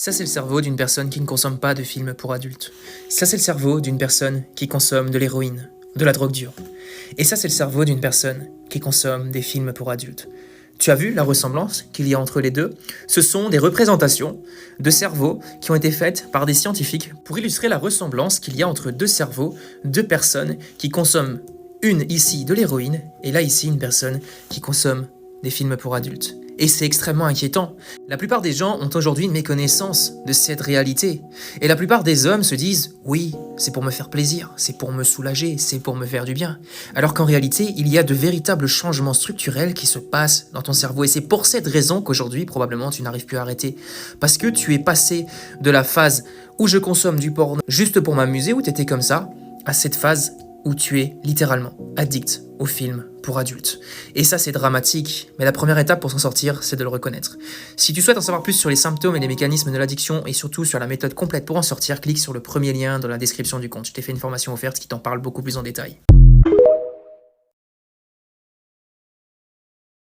Ça, c'est le cerveau d'une personne qui ne consomme pas de films pour adultes. Ça, c'est le cerveau d'une personne qui consomme de l'héroïne, de la drogue dure. Et ça, c'est le cerveau d'une personne qui consomme des films pour adultes. Tu as vu la ressemblance qu'il y a entre les deux? Ce sont des représentations de cerveaux qui ont été faites par des scientifiques pour illustrer la ressemblance qu'il y a entre deux cerveaux, deux personnes qui consomment une ici de l'héroïne et là ici une personne qui consomme des films pour adultes. Et c'est extrêmement inquiétant. La plupart des gens ont aujourd'hui une méconnaissance de cette réalité. Et la plupart des hommes se disent « Oui, c'est pour me faire plaisir, c'est pour me soulager, c'est pour me faire du bien ». Alors qu'en réalité, il y a de véritables changements structurels qui se passent dans ton cerveau. Et c'est pour cette raison qu'aujourd'hui, probablement, tu n'arrives plus à arrêter. Parce que tu es passé de la phase où je consomme du porno juste pour m'amuser, où tu étais comme ça, à cette phase où tu es littéralement addict aux films pour adultes. Et ça, c'est dramatique, mais la première étape pour s'en sortir, c'est de le reconnaître. Si tu souhaites en savoir plus sur les symptômes et les mécanismes de l'addiction et surtout sur la méthode complète pour en sortir, clique sur le premier lien dans la description du compte. Je t'ai fait une formation offerte qui t'en parle beaucoup plus en détail.